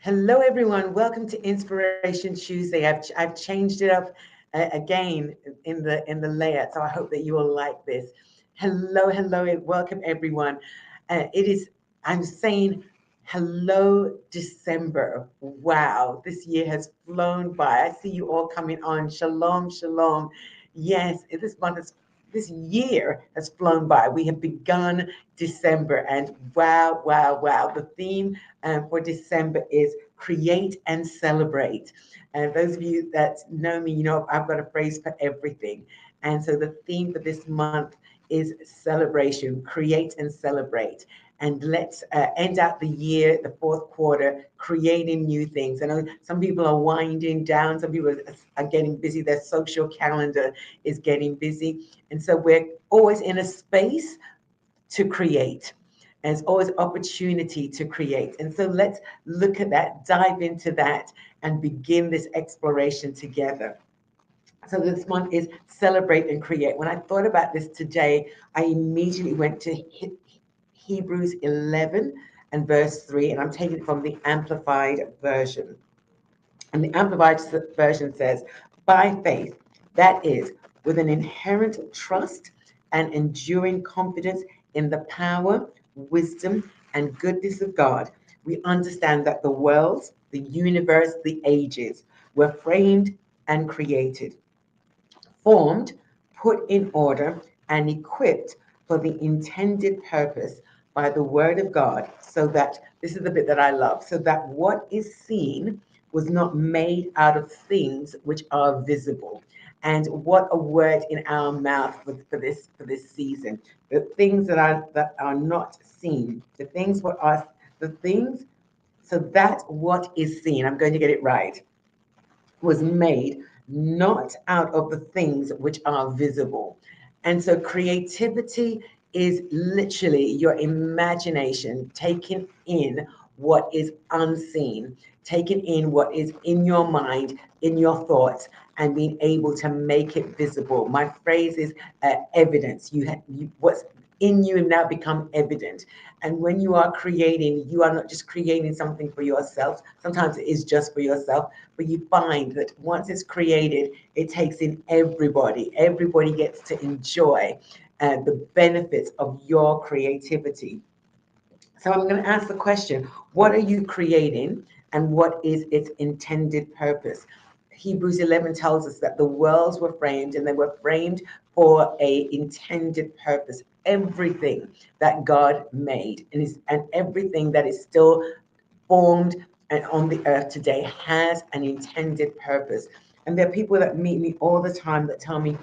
Hello, everyone. Welcome to Inspiration Tuesday. I've changed it up again in the layout, so I hope that you will like this. Hello, hello, and welcome everyone. It is. I'm saying hello, December. Wow, this year has flown by. I see you all coming on. Shalom, shalom. Yes, this year has flown by. We have begun December, and wow, wow, wow. The theme for December is create and celebrate. And those of you that know me, you know I've got a phrase for everything. And so the theme for this month is celebration, create and celebrate. And let's end out the year, the fourth quarter, creating new things. I know some people are winding down, some people are getting busy, their social calendar is getting busy. And so we're always in a space to create. And there's always opportunity to create. And so let's look at that, dive into that, and begin this exploration together. So this one is celebrate and create. When I thought about this today, I immediately went to Hebrews 11 and verse 3, and I'm taking it from the Amplified Version. And the Amplified Version says, by faith, that is, with an inherent trust and enduring confidence in the power, wisdom, and goodness of God, we understand that the worlds, the universe, the ages were framed and created, formed, put in order, and equipped for the intended purpose by the word of God, so that this is the bit that I love, so that what is seen was not made out of things which are visible. And what a word in our mouth for this season. The things that are not seen, the things what are the things, so that what is seen, I'm going to get it right, was made not out of the things which are visible. And so creativity is literally your imagination taking in what is unseen, taking in what is in your mind, in your thoughts, and being able to make it visible. My phrase is evidence. What's in you now become evident. And when you are creating, you are not just creating something for yourself. Sometimes it is just for yourself, but you find that once it's created, it takes in everybody. Everybody gets to enjoy the benefits of your creativity. So I'm going to ask the question, what are you creating and what is its intended purpose? Hebrews 11 tells us that the worlds were framed and they were framed for a intended purpose. Everything that God made and everything that is still formed and on the earth today has an intended purpose. And there are people that meet me all the time that tell me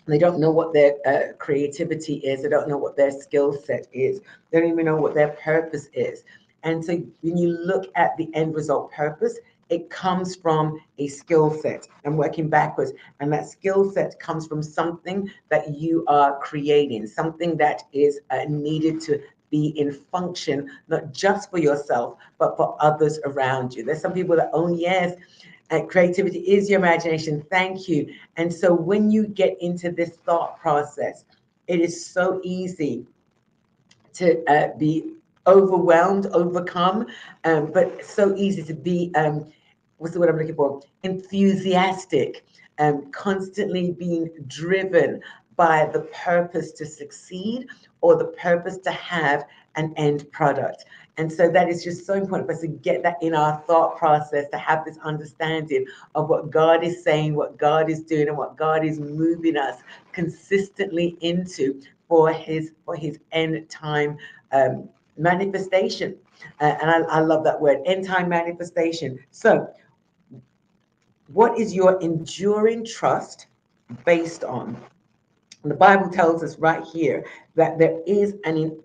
they don't know what their creativity is. They don't know what their skill set is. They don't even know what their purpose is. And so when you look at the end result purpose, it comes from a skill set and working backwards. And that skill set comes from something that you are creating, something that is needed to be in function, not just for yourself, but for others around you. There's some people that, oh, yes, creativity is your imagination. Thank you. And so when you get into this thought process, it is so easy to be overwhelmed, overcome, but so easy to be, what's the word I'm looking for? Enthusiastic, constantly being driven by the purpose to succeed or the purpose to have an end product. And so that is just so important for us to get that in our thought process, to have this understanding of what God is saying, what God is doing, and what God is moving us consistently into for his end time manifestation. And I love that word, end time manifestation. So what is your enduring trust based on? The Bible tells us right here that there is an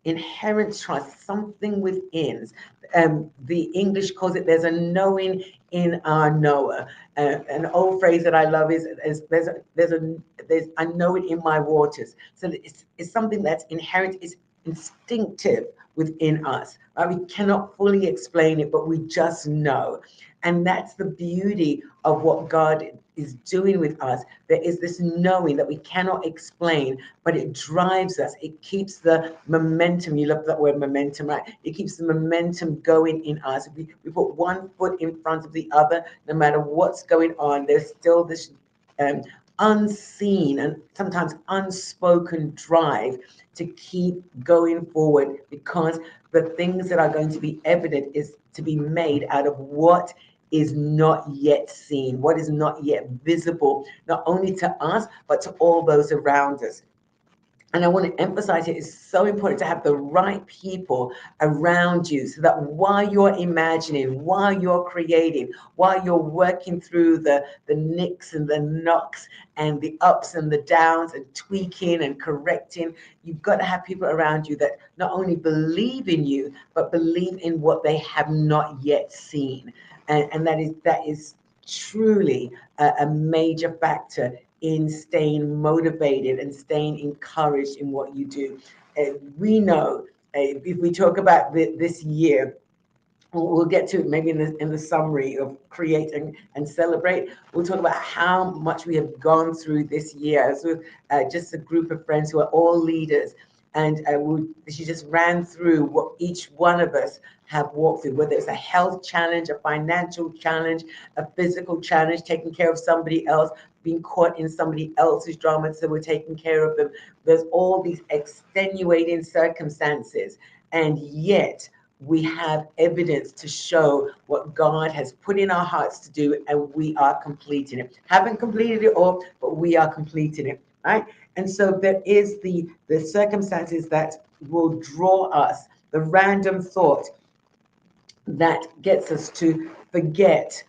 inherent trust, something within. The English calls it, there's a knowing in our knower. An old phrase that I love is there's I know it in my waters. So it's something that's inherent, it's instinctive within us. Right? We cannot fully explain it, but we just know. And that's the beauty of what God is doing with us. There is this knowing that we cannot explain, but it drives us. It keeps the momentum. You love that word momentum, right? It keeps the momentum going in us. We put one foot in front of the other, no matter what's going on, there's still this um, unseen and sometimes unspoken drive to keep going forward, because the things that are going to be evident is to be made out of what is not yet seen, what is not yet visible, not only to us, but to all those around us. And I want to emphasize it is so important to have the right people around you, so that while you're imagining, while you're creating, while you're working through the nicks and the knocks and the ups and the downs and tweaking and correcting, you've got to have people around you that not only believe in you, but believe in what they have not yet seen. And that is truly a major factor in staying motivated and staying encouraged in what you do. We know, if we talk about this year, we'll get to it maybe in the summary of create and celebrate. We'll talk about how much we have gone through this year. So just a group of friends who are all leaders, and she just ran through what each one of us have walked through, whether it's a health challenge, a financial challenge, a physical challenge, taking care of somebody else, being caught in somebody else's drama, so we're taking care of them. There's all these extenuating circumstances, and yet we have evidence to show what God has put in our hearts to do, and we are completing it. Haven't completed it all, but we are completing it, right? And so there is the circumstances that will draw us, the random thought that gets us to forget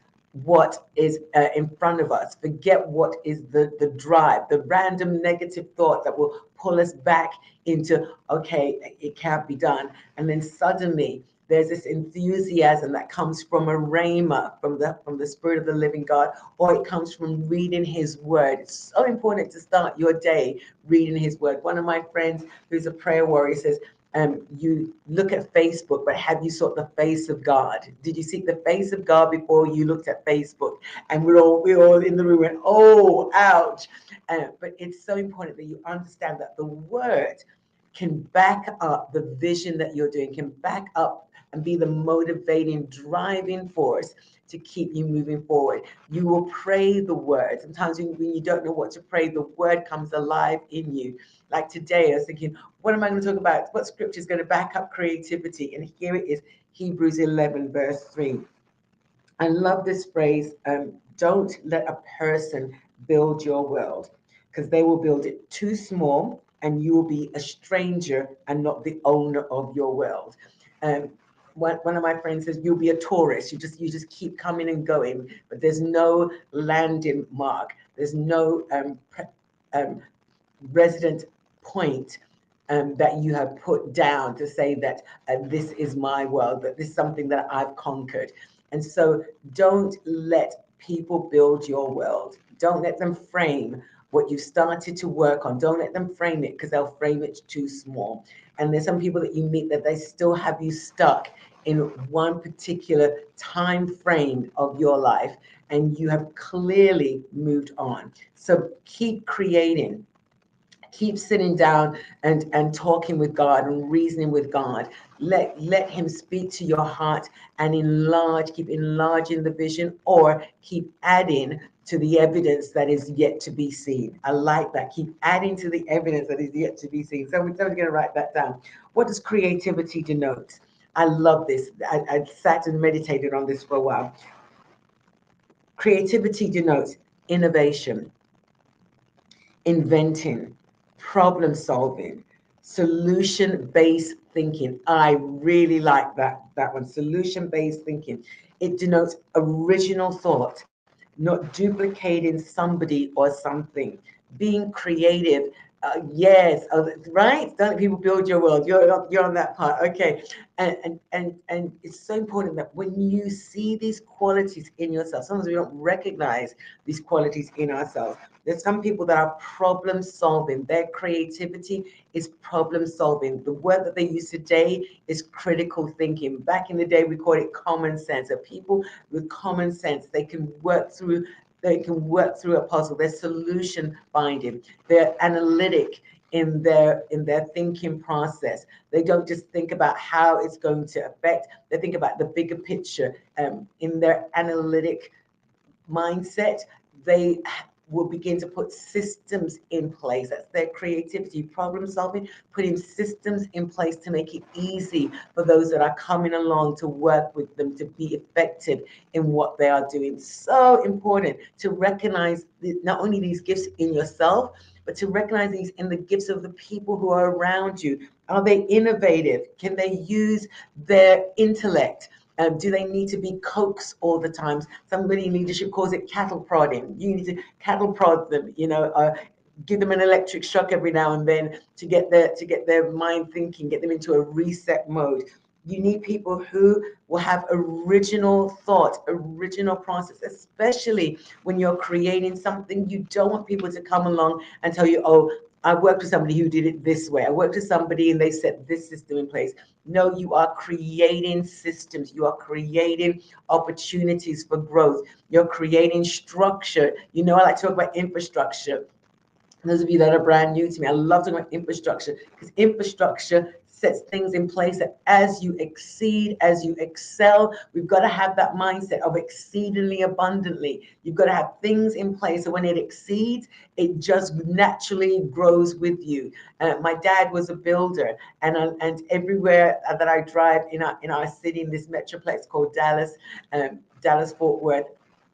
what is in front of us, forget what is the drive, the random negative thought that will pull us back into, okay, it can't be done. And then suddenly there's this enthusiasm that comes from a rhema, from the Spirit of the living God, or it comes from reading His Word. It's so important to start your day reading His Word. One of my friends who's a prayer warrior says, you look at Facebook, but have you sought the face of God? Did you seek the face of God before you looked at Facebook? And we're all in the room went, oh, ouch. But it's so important that you understand that the Word can back up the vision that you're doing, can back up and be the motivating, driving force to keep you moving forward. You will pray the Word. Sometimes when you don't know what to pray, the Word comes alive in you. Like today, I was thinking, what am I going to talk about? What scripture is going to back up creativity? And here it is, Hebrews 11, verse 3. I love this phrase, don't let a person build your world, because they will build it too small and you will be a stranger and not the owner of your world. One of my friends says, you'll be a tourist. You just keep coming and going, but there's no landing mark. There's no resident point that you have put down to say that this is my world, that this is something that I've conquered. And so don't let people build your world. Don't let them frame what you started to work on. Don't let them frame it, because they'll frame it too small. And there's some people that you meet that they still have you stuck in one particular time frame of your life, and you have clearly moved on. So keep creating. Keep sitting down and talking with God and reasoning with God. Let Him speak to your heart and keep enlarging the vision, or keep adding to the evidence that is yet to be seen. I like that. Keep adding to the evidence that is yet to be seen. So we're going to write that down. What does creativity denote? I love this. I sat and meditated on this for a while. Creativity denotes innovation, inventing, problem solving, solution based thinking. I really like that one. Solution based thinking. It denotes original thought, not duplicating somebody or something. Being creative Yes, right. Don't let people build your world. You're on that part. Okay, and it's so important that when you see these qualities in yourself, sometimes we don't recognize these qualities in ourselves. There's some people that are problem solving. Their creativity is problem solving. The word that they use today is critical thinking. Back in the day, we called it common sense. So people with common sense, they can work through. They can work through a puzzle. They're solution finding. They're analytic in their thinking process. They don't just think about how it's going to affect. They think about the bigger picture. In their analytic mindset, they will begin to put systems in place. That's their creativity, problem solving, putting systems in place to make it easy for those that are coming along to work with them to be effective in what they are doing. So important to recognize not only these gifts in yourself, but to recognize these in the gifts of the people who are around you. Are they innovative? Can they use their intellect? Do they need to be coaxed all the time? Somebody in leadership calls it cattle prodding. You need to cattle prod them, give them an electric shock every now and then to get their mind thinking, get them into a reset mode. You need people who will have original thought, original process, especially when you're creating something. You don't want people to come along and tell you, oh, I worked with somebody who did it this way. I worked with somebody and they set this system in place. No, you are creating systems. You are creating opportunities for growth. You're creating structure. I like to talk about infrastructure. Those of you that are brand new to me, I love talking about infrastructure because infrastructure sets things in place that as you exceed, as you excel, we've got to have that mindset of exceedingly abundantly. You've got to have things in place so when it exceeds, it just naturally grows with you. My dad was a builder, and everywhere that I drive in our city, in this metroplex called Dallas, Dallas Fort Worth,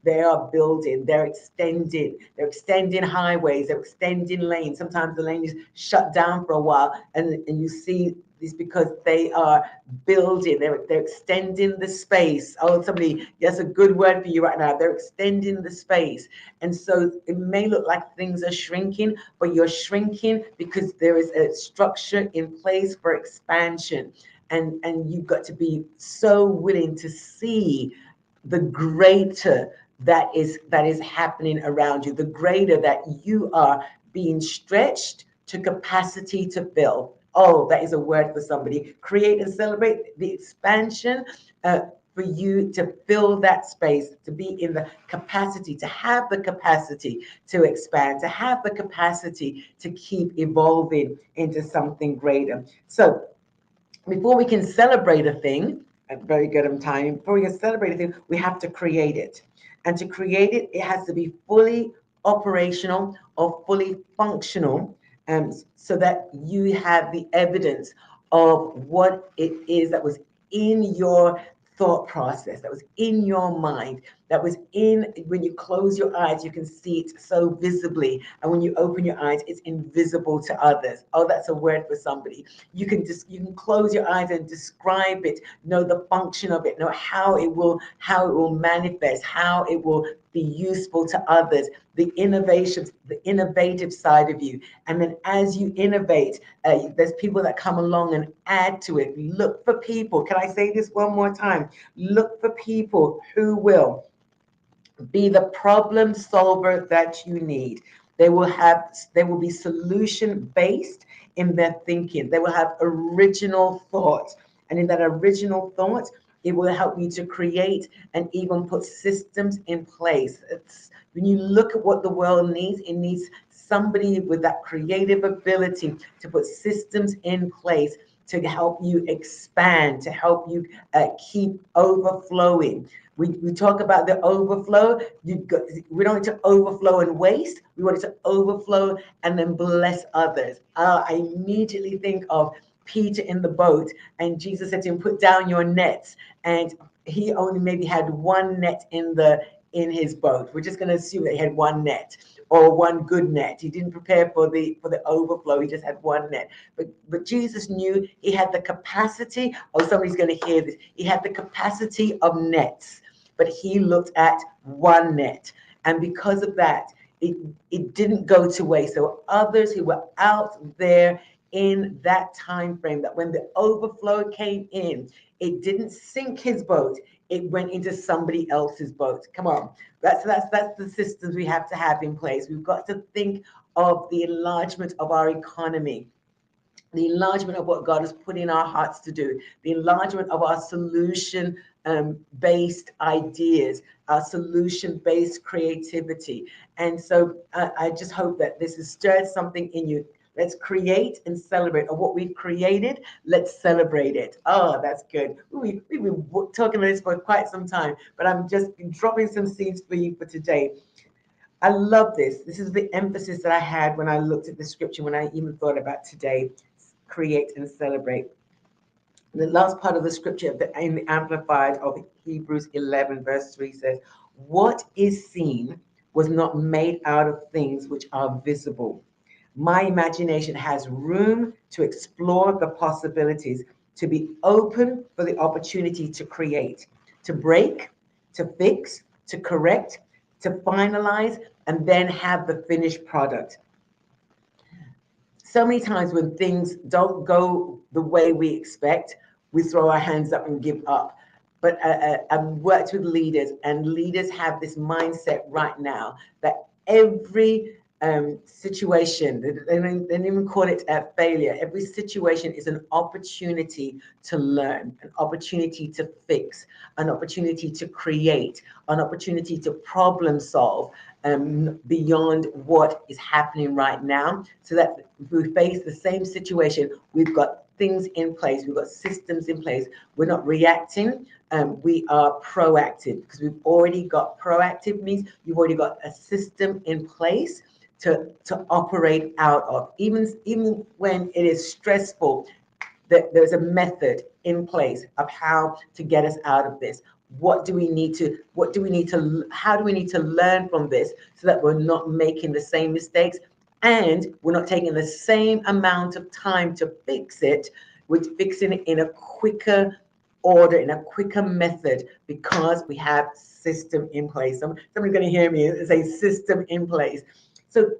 they are building, they're extending highways, they're extending lanes. Sometimes the lane is shut down for a while, and you see this because they are building, they're extending the space. Oh, somebody, that's a good word for you right now. They're extending the space. And so it may look like things are shrinking, but you're shrinking because there is a structure in place for expansion. And you've got to be so willing to see the greater that is happening around you, the greater that you are being stretched to capacity to fill. Oh, that is a word for somebody. Create and celebrate the expansion for you to fill that space, to be in the capacity, to have the capacity to expand, to have the capacity to keep evolving into something greater. So before we can celebrate a thing, very good on time, before we can celebrate a thing, we have to create it. And to create it, it has to be fully operational or fully functional, so that you have the evidence of what it is that was in your thought process, that was in your mind, that was in when you close your eyes, you can see it so visibly. And when you open your eyes, it's invisible to others. Oh, that's a word for somebody. You can close your eyes and describe it, know the function of it, know how it will manifest, how it will be useful to others, the innovations, the innovative side of you. And then as you innovate, there's people that come along and add to it. Look for people. Can I say this one more time? Look for people who will be the problem solver that you need. They will be solution based in their thinking. They will have original thought. And in that original thought, it will help you to create and even put systems in place. When you look at what the world needs, it needs somebody with that creative ability to put systems in place to help you expand, to help you keep overflowing. We talk about the overflow. We don't need to overflow and waste. We want it to overflow and then bless others. I immediately think of Peter in the boat, and Jesus said to him, "Put down your nets." And he only maybe had one net in his boat. We're just going to assume that he had one net or one good net. He didn't prepare for the overflow. He just had one net. But Jesus knew he had the capacity. Oh, somebody's going to hear this. He had the capacity of nets, but he looked at one net. And because of that, it, it didn't go to waste. There were others who were out there in that time frame, that when the overflow came in, it didn't sink his boat, it went into somebody else's boat. Come on. That's the systems we have to have in place. We've got to think of the enlargement of our economy, the enlargement of what God has put in our hearts to do, the enlargement of our solution based ideas, our solution based creativity. And so I just hope that this has stirred something in you. Let's create and celebrate. Or what we've created, let's celebrate it. Oh, that's good. We've been talking about this for quite some time, but I'm just dropping some seeds for you for today. I love this. This is the emphasis that I had when I looked at the scripture, when I even thought about today, create and celebrate. The last part of the scripture in the Amplified of Hebrews 11, verse 3 says, what is seen was not made out of things which are visible. My imagination has room to explore the possibilities, to be open for the opportunity to create, to break, to fix, to correct, to finalize, and then have the finished product. So many times when things don't go the way we expect, we throw our hands up and give up. But I've worked with leaders, and leaders have this mindset right now that every situation, they don't even call it a failure. Every situation is an opportunity to learn, an opportunity to fix, an opportunity to create, an opportunity to problem solve beyond what is happening right now. So that if we face the same situation, we've got things in place, we've got systems in place. We're not reacting, we are proactive, because we've already got proactive means you've already got a system in place to operate out of. Even when it is stressful, there's a method in place of how to get us out of this. How do we need to learn from this so that we're not making the same mistakes, and we're not taking the same amount of time to fix it, with fixing it in a quicker order, in a quicker method, because we have system in place. Somebody's going to hear me say system in place. So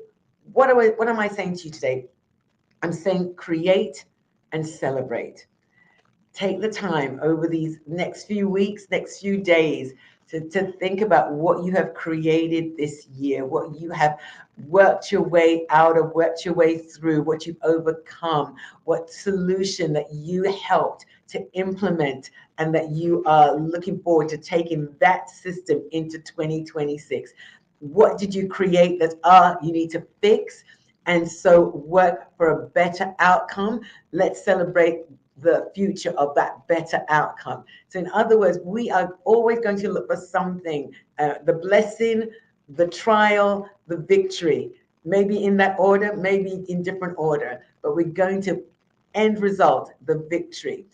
what am I saying to you today? I'm saying create and celebrate. Take the time over these next few weeks, next few days, to think about what you have created this year, what you have worked your way out of, worked your way through, what you've overcome, what solution that you helped to implement, and that you are looking forward to taking that system into 2026. What did you create that you need to fix? And so work for a better outcome. Let's celebrate the future of that better outcome. So in other words, we are always going to look for something, the blessing, the trial, the victory, maybe in that order, maybe in different order, but we're going to end result, the victory,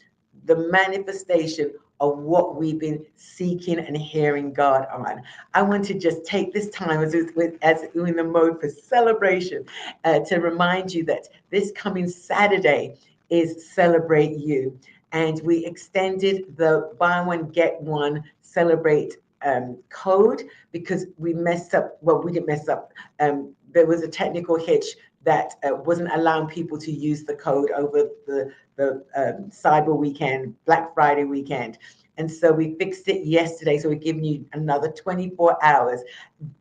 the manifestation of what we've been seeking and hearing God on. I want to just take this time as we're in the mode for celebration, to remind you that this coming Saturday is Celebrate You. And we extended the buy one, get one, celebrate code, because we messed up. Well, we didn't mess up. There was a technical hitch that wasn't allowing people to use the code over the Cyber weekend, Black Friday weekend. And so we fixed it yesterday. So we're giving you another 24 hours.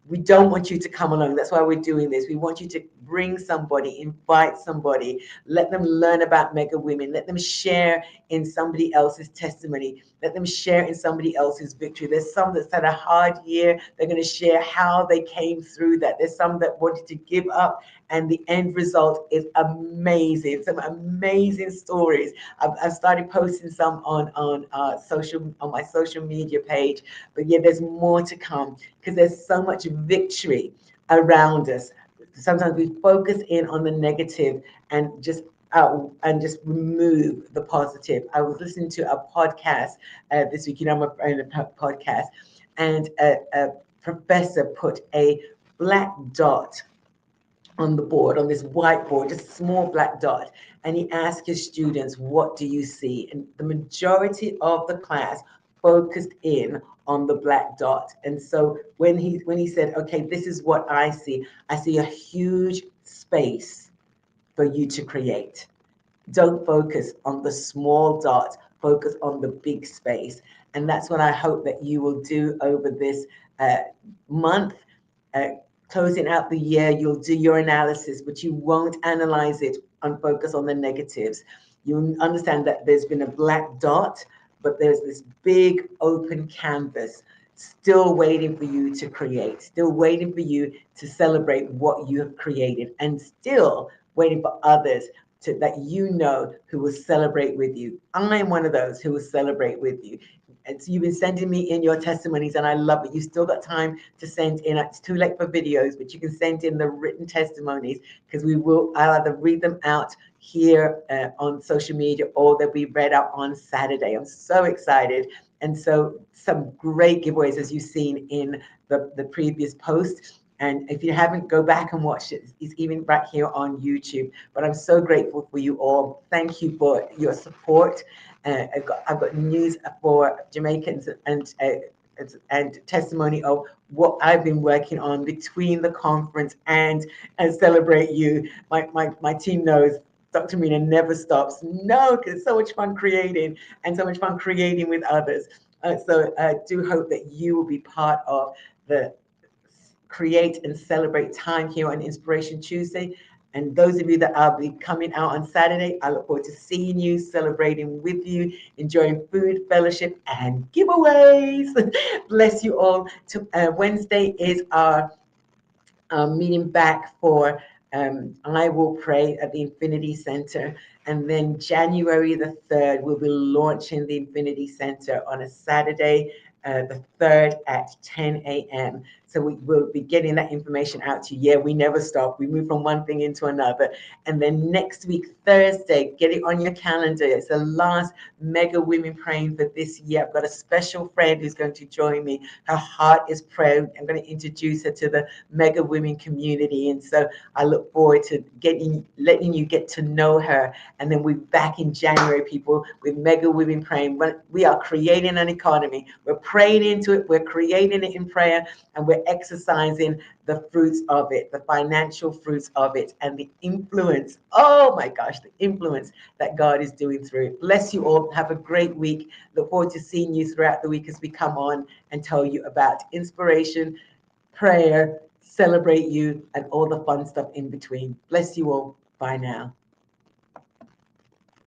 We don't want you to come along. That's why we're doing this. We want you to bring somebody, invite somebody, let them learn about Mega Women, let them share in somebody else's testimony, let them share in somebody else's victory. There's some that's had a hard year. They're going to share how they came through that. There's some that wanted to give up, and the end result is amazing. Some amazing stories. I've started posting some on my social media page, but yeah, there's more to come, because there's so much victory around us. Sometimes we focus in on the negative and just remove the positive. I was listening to a podcast this week. I'm a friend of a podcast, and a professor put a black dot on the board, on this whiteboard, just a small black dot. And he asked his students, what do you see? And the majority of the class focused in on the black dot. And so when he said, okay, this is what I see a huge space for you to create. Don't focus on the small dot, focus on the big space. And that's what I hope that you will do over this uh, month. Uh, Closing out the year, you'll do your analysis, but you won't analyze it and focus on the negatives. You'll understand that there's been a black dot, but there's this big open canvas still waiting for you to create, still waiting for you to celebrate what you have created, and still waiting for others that you know who will celebrate with you. I am one of those who will celebrate with you. And so you've been sending me in your testimonies, and I love it. You still got time to send in. It's too late for videos, but you can send in the written testimonies because I'll either read them out here on social media, or they'll be read out on Saturday. I'm so excited. And so some great giveaways, as you've seen in the previous post. And if you haven't, go back and watch it. It's even right here on YouTube. But I'm so grateful for you all. Thank you for your support. I've got news for Jamaicans and testimony of what I've been working on between the conference and Celebrate You. My team knows Dr. Mina never stops. No, because it's so much fun creating and so much fun creating with others. So I do hope that you will be part of the create and celebrate time here on Inspiration Tuesday. And those of you that will be coming out on Saturday, I look forward to seeing you, celebrating with you, enjoying food, fellowship, and giveaways. Bless you all. Wednesday is our meeting back for I Will Pray at the Infinity Center. And then January the 3rd, we'll be launching the Infinity Center on a Saturday, the 3rd at 10 a.m. So we will be getting that information out to you. Yeah, we never stop. We move from one thing into another. And then next week, Thursday, get it on your calendar. It's the last Mega Women Praying for this year. I've got a special friend who's going to join me. Her heart is prayer. I'm going to introduce her to the Mega Women community. And so I look forward to letting you get to know her. And then we're back in January, people, with Mega Women Praying. We are creating an economy. We're praying into it. We're creating it in prayer. And we're exercising the fruits of it, the financial fruits of it, and the influence. Oh my gosh, the influence that God is doing through it. Bless you all. Have a great week. Look forward to seeing you throughout the week as we come on and tell you about inspiration, prayer, celebrate you, and all the fun stuff in between. Bless you all. Bye now.